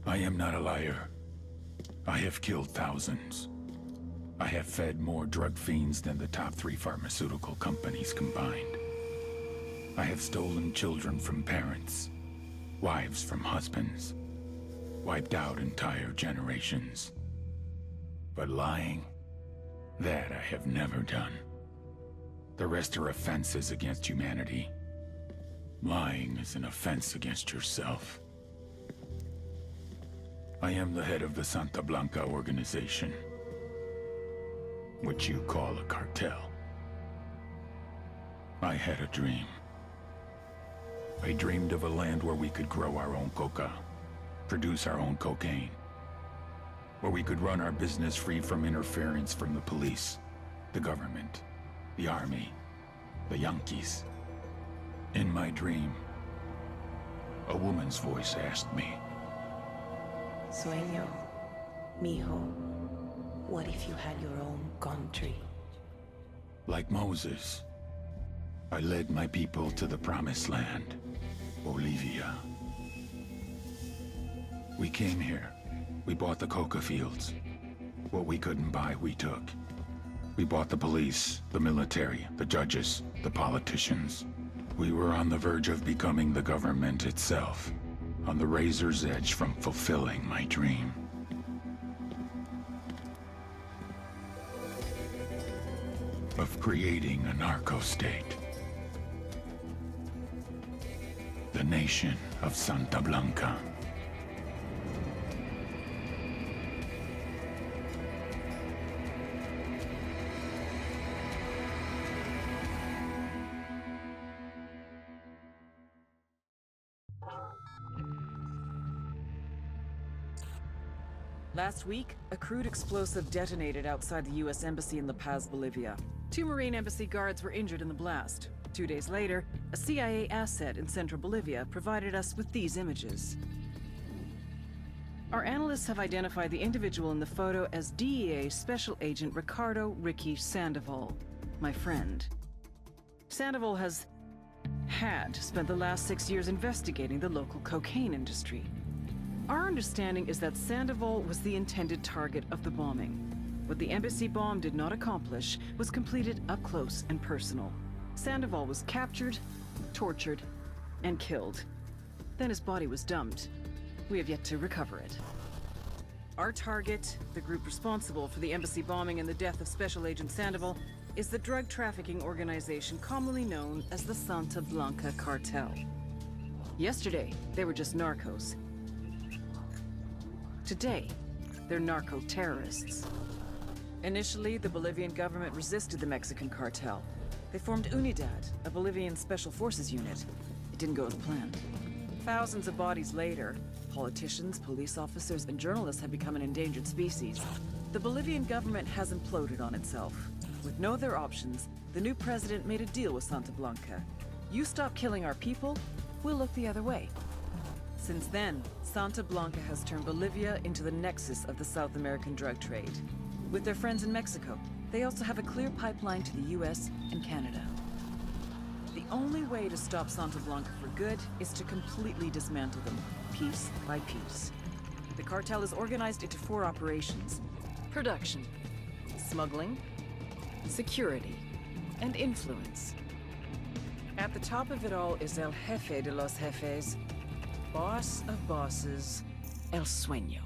I am not a liar. I have killed thousands. I have fed more drug fiends than the top 3 pharmaceutical companies combined. I have stolen children from parents, wives from husbands, wiped out entire generations. But lying, that I have never done. The rest are offenses against humanity. Lying is an offense against yourself. I am the head of the Santa Blanca organization, which you call a cartel. I had a dream. I dreamed of a land where we could grow our own coca, produce our own cocaine, where we could run our business free from interference from the police, the government, the army, the Yankees. In my dream, a woman's voice asked me, Sueño, mijo, what if you had your own country? like Moses, I led my people to the promised land, Bolivia. We came here. We bought the coca fields. What we couldn't buy, we took. We bought the police, the military, the judges, the politicians. We were on the verge of becoming the government itself, on the razor's edge from fulfilling my dream. Of creating a narco-state. The nation of Santa Blanca. Last week, a crude explosive detonated outside the U.S. Embassy in La Paz, Bolivia. 2 Marine Embassy guards were injured in the blast. 2 days later, a CIA asset in central Bolivia provided us with these images. Our analysts have identified the individual in the photo as DEA Special Agent Ricardo Ricky Sandoval, my friend. Sandoval had spent the last 6 years investigating the local cocaine industry. Our understanding is that Sandoval was the intended target of the bombing. What the embassy bomb did not accomplish was completed up close and personal. Sandoval was captured, tortured, and killed. Then his body was dumped. We have yet to recover it. Our target, the group responsible for the embassy bombing and the death of Special Agent Sandoval, is the drug trafficking organization commonly known as the Santa Blanca Cartel. Yesterday, they were just narcos. Today, they're narco-terrorists. Initially, the Bolivian government resisted the Mexican cartel. They formed UNIDAD, a Bolivian special forces unit. It didn't go as planned. Thousands of bodies later, politicians, police officers, and journalists have become an endangered species. The Bolivian government has imploded on itself. With no other options, the new president made a deal with Santa Blanca. You stop killing our people, we'll look the other way. Since then, Santa Blanca has turned Bolivia into the nexus of the South American drug trade. With their friends in Mexico, they also have a clear pipeline to the US and Canada. The only way to stop Santa Blanca for good is to completely dismantle them, piece by piece. The cartel is organized into 4 operations: production, smuggling, security, and influence. At the top of it all is El Jefe de los Jefes, boss of bosses, El Sueño.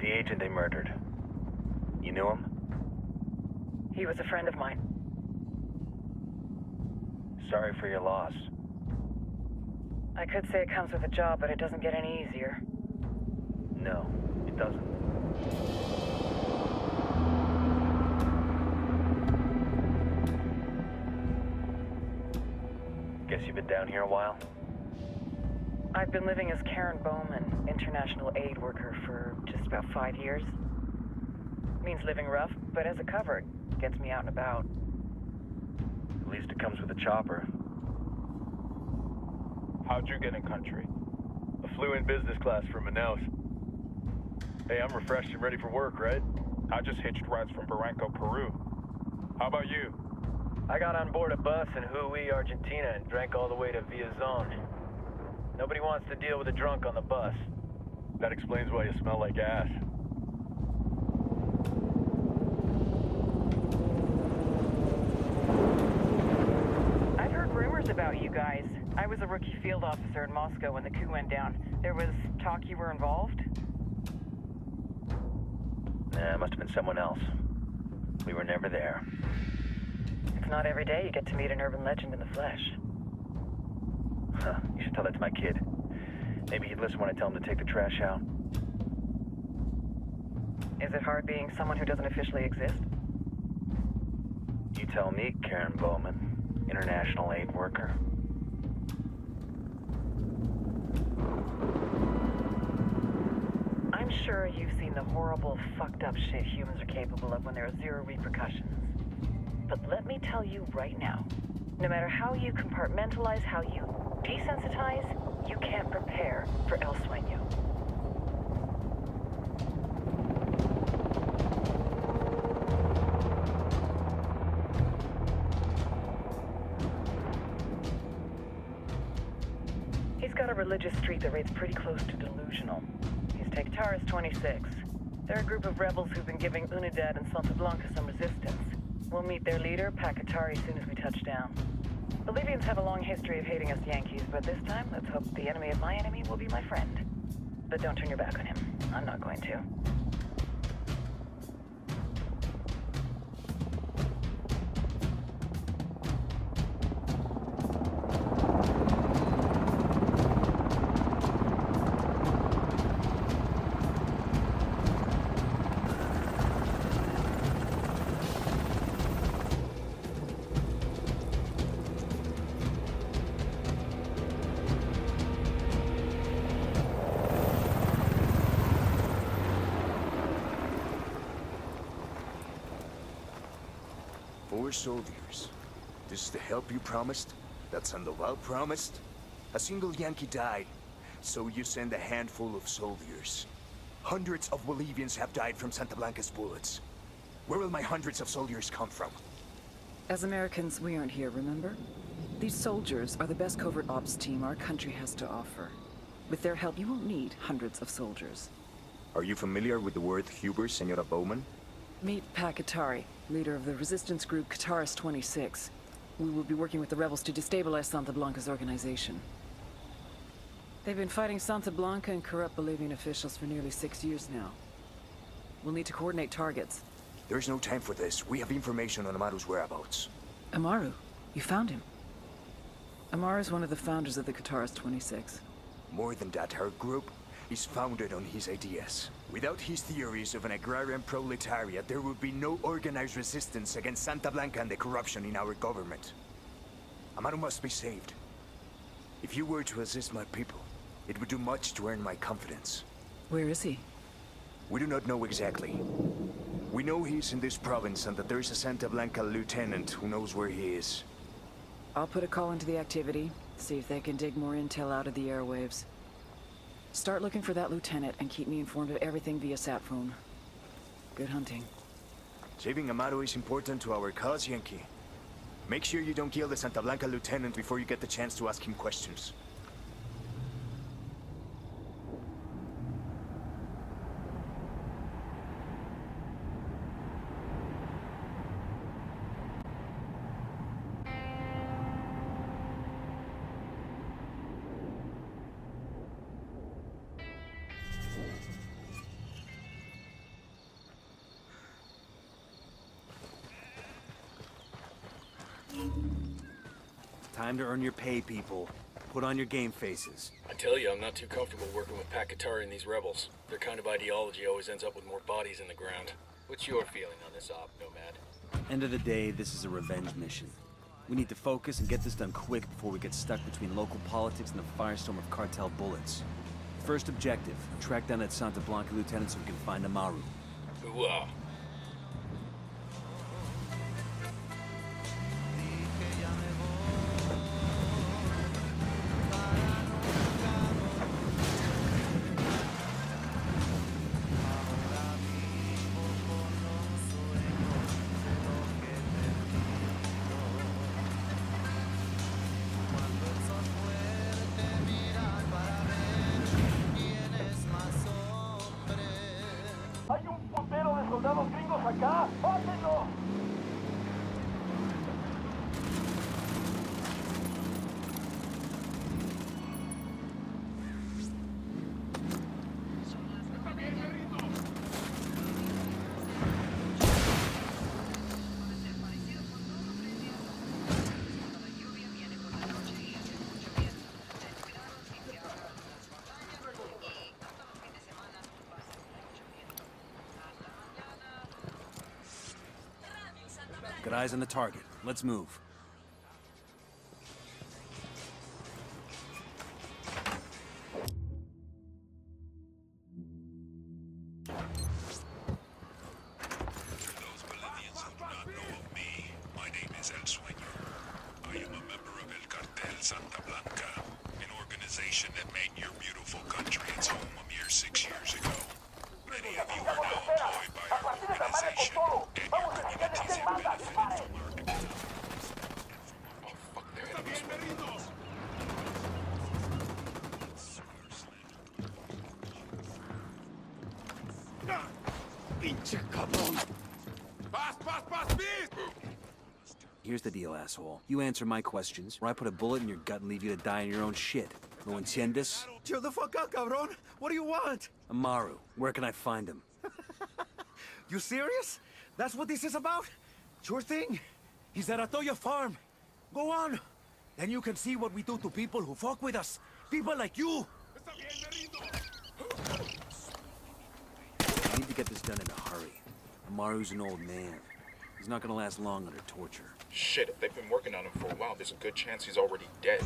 The agent they murdered. You knew him? He was a friend of mine. Sorry for your loss. I could say it comes with a job, but it doesn't get any easier. No, it doesn't. Guess you've been down here a while? I've been living as Karen Bowman, international aid worker, for just about 5 years. Means living rough, but as a cover, it gets me out and about. At least it comes with a chopper. How'd you get in country? I flew in business class from Manaus. Hey, I'm refreshed and ready for work, right? I just hitched rides from Barranco, Peru. How about you? I got on board a bus in Hui, Argentina, and drank all the way to Villazon. Nobody wants to deal with a drunk on the bus. That explains why you smell like ass. I've heard rumors about you guys. I was a rookie field officer in Moscow when the coup went down. There was talk you were involved? Nah, it must have been someone else. We were never there. It's not every day you get to meet an urban legend in the flesh. Huh, you should tell that to my kid. Maybe he'd listen when I tell him to take the trash out. Is it hard being someone who doesn't officially exist? You tell me, Karen Bowman, international aid worker. I'm sure you've seen the horrible, fucked up shit humans are capable of when there are zero repercussions. But let me tell you right now, no matter how you compartmentalize, how you desensitize, you can't prepare for El Sueño. He's got a religious streak that rates pretty close to delusional. He's Tectaris 26. They're a group of rebels who've been giving Unidad and Santa Blanca some resistance. We'll meet their leader, Pakatari, as soon as we touch down. Bolivians have a long history of hating us Yankees, but this time, let's hope the enemy of my enemy will be my friend. But don't turn your back on him. I'm not going to. Four soldiers. This is the help you promised? That Sandoval promised? A single Yankee died, so you send a handful of soldiers. Hundreds of Bolivians have died from Santa Blanca's bullets. Where will my hundreds of soldiers come from? As Americans, we aren't here, remember? These soldiers are the best covert ops team our country has to offer. With their help, you won't need hundreds of soldiers. Are you familiar with the word Huber, Senora Bowman? Meet Pakatari, leader of the resistance group Tectaris 26. We will be working with the rebels to destabilize Santa Blanca's organization. They've been fighting Santa Blanca and corrupt Bolivian officials for nearly 6 years now. We'll need to coordinate targets. There's no time for this. We have information on Amaru's whereabouts. Amaru? You found him? Amaru's one of the founders of the Tectaris 26. More than that, her group is founded on his ideas. Without his theories of an agrarian proletariat, there would be no organized resistance against Santa Blanca and the corruption in our government. Amaru must be saved. If you were to assist my people, it would do much to earn my confidence. Where is he? We do not know exactly. We know he's in this province and that there is a Santa Blanca lieutenant who knows where he is. I'll put a call into the activity, see if they can dig more intel out of the airwaves. Start looking for that lieutenant and keep me informed of everything via sat phone. Good hunting. Saving Amaru is important to our cause, Yankee. Make sure you don't kill the Santa Blanca lieutenant before you get the chance to ask him questions. Time to earn your pay, people. Put on your game faces. I tell you, I'm not too comfortable working with Pakatari and these rebels. Their kind of ideology always ends up with more bodies in the ground. What's your feeling on this op, Nomad? End of the day, this is a revenge mission. We need to focus and get this done quick before we get stuck between local politics and the firestorm of cartel bullets. First objective, track down that Santa Blanca lieutenant so we can find Amaru. Ooh-ah. ¡Hay un putero de soldados gringos acá! ¡Mátenlos! Got eyes on the target. Let's move. Those Bolivians who do not know of me, my name is El Sueño. I am a member of El Cartel Santa Blanca, an organization that made your beautiful country its home a mere 6 years ago. Many of you are now employed by our organization, and your communities have benefited from our activities. ¡Pinche cabrón! ¡Paz, paz, paz, please! Here's the deal, asshole. You answer my questions, or I put a bullet in your gut and leave you to die in your own shit. ¿No entiendes? Chill the fuck out, cabrón! What do you want? Amaru, where can I find him? You serious? That's what this is about? Sure thing. He's at Atoya Farm. Go on. Then you can see what we do to people who fuck with us. People like you. I need to get this done in a hurry. Amaru's an old man. He's not gonna last long under torture. Shit, if they've been working on him for a while, there's a good chance he's already dead.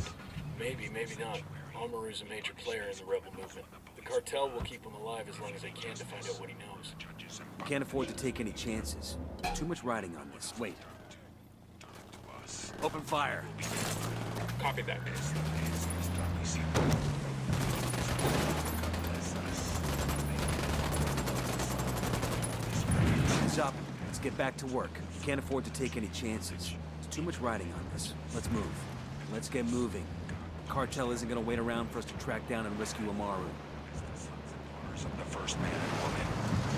Maybe, maybe not. Amaru's a major player in the rebel movement. The cartel will keep him alive as long as they can to find out what he knows. Can't afford to take any chances. Too much riding on this. Wait. Open fire. Copy that. Heads up. Let's get back to work. Can't afford to take any chances. There's too much riding on this. Let's move. Let's get moving. The cartel isn't gonna wait around for us to track down and rescue Amaru. Of the first man and woman,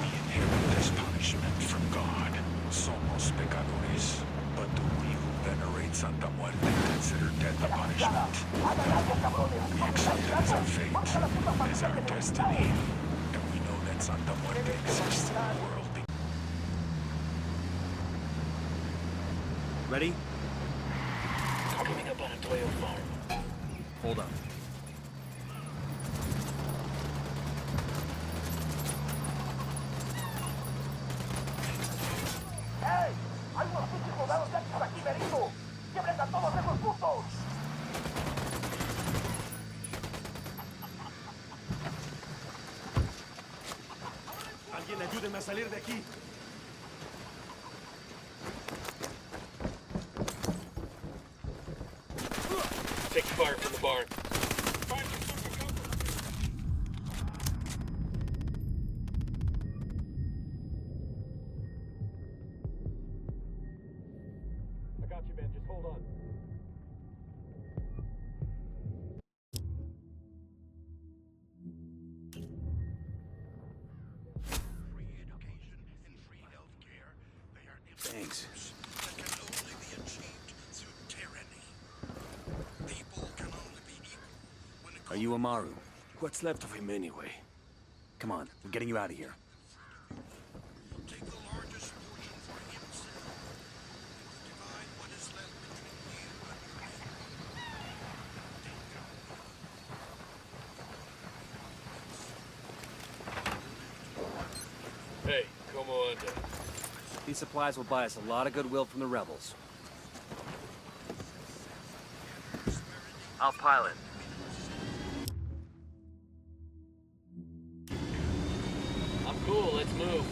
we inherit this punishment from God. Somos pecadores, but do we who venerate Santa Muerte consider death a punishment? We accept it as our fate, as our destiny, and we know that Santa Muerte exists in the world. Ready? Coming up on Atoya Farm. Hold up. ¡Hey! ¡Hay unos pinches soldados yanquis aquí, Benito! ¡Quiebren a todos esos putos! ¡Alguien ayúdeme a salir de aquí! Take fire from the barn. I got you, man. Just hold on. Thanks. Are you Amaru? What's left of him anyway? Come on, we're getting you out of here. These supplies will buy us a lot of goodwill from the rebels. I'll pilot. I'm cool, let's move.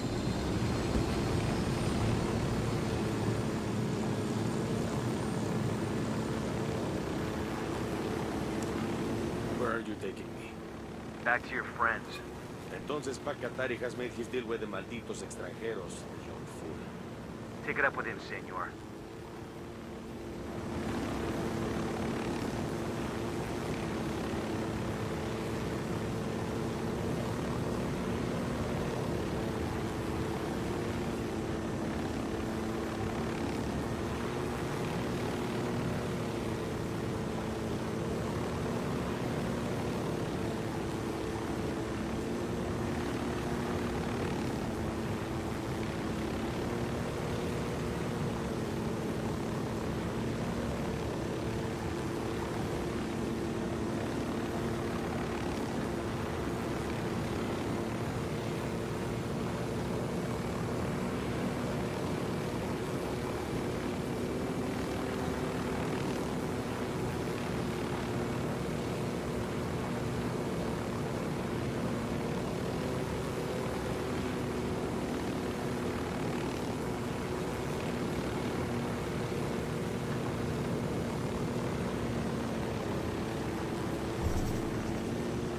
Where are you taking me? Back to your friends. Entonces Pacatari has made his deal with the malditos extranjeros, young fool. Take it up with him, senor.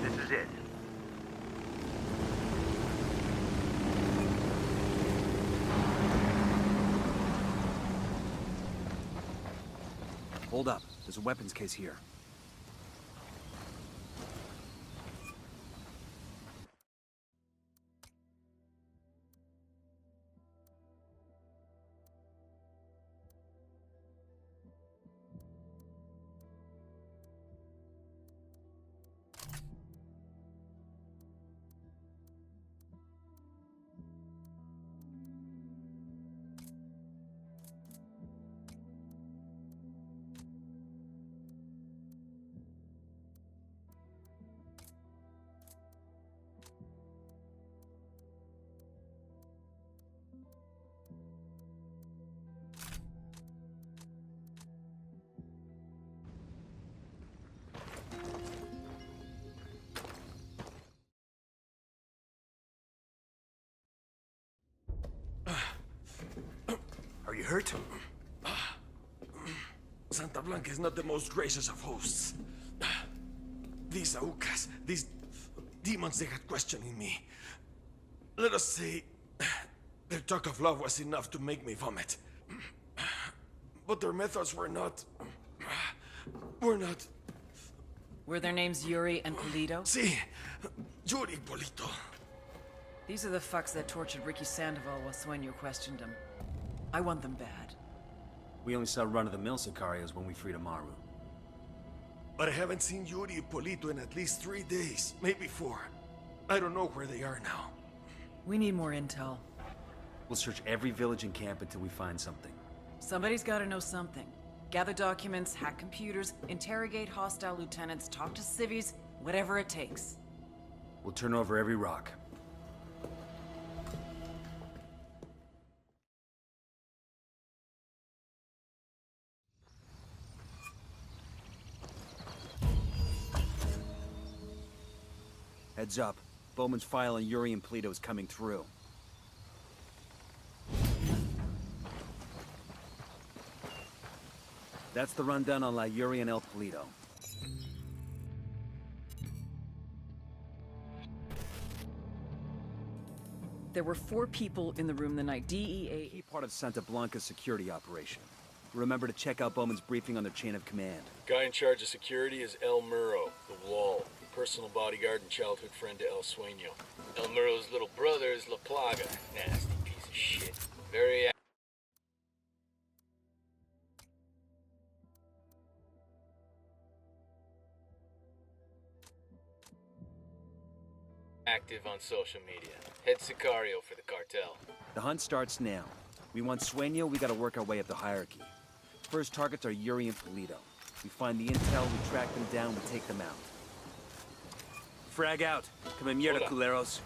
This is it. Hold up. There's a weapons case here. Are you hurt? Santa Blanca is not the most gracious of hosts. These Aucas, these demons they had questioning me. Let us say, their talk of love was enough to make me vomit. But their methods were not... Were their names Yuri and Polito? Sí, Yuri Polito. These are the fucks that tortured Ricky Sandoval while Sueño questioned him. I want them bad. We only saw run-of-the-mill Sicarios when we freed Amaru. But I haven't seen Yuri and Polito in at least 3 days, maybe 4. I don't know where they are now. We need more intel. We'll search every village and camp until we find something. Somebody's gotta know something. Gather documents, hack computers, interrogate hostile lieutenants, talk to civvies, whatever it takes. We'll turn over every rock. Heads up. Bowman's file on Yuri and Polito is coming through. That's the rundown on La Yuri and El Polito. There were 4 people in the room the night DEA... Key part of Santa Blanca's security operation. Remember to check out Bowman's briefing on their chain of command. Guy in charge of security is El Muro, the Wall. Personal bodyguard and childhood friend to El Sueño. El Muro's little brother is La Plaga. Nasty piece of shit. Very active on social media. Head Sicario for the cartel. The hunt starts now. We want Sueño, we gotta work our way up the hierarchy. First targets are Yuri and Polito. We find the intel, we track them down, we take them out. Frag out. Come in mierda, culeros.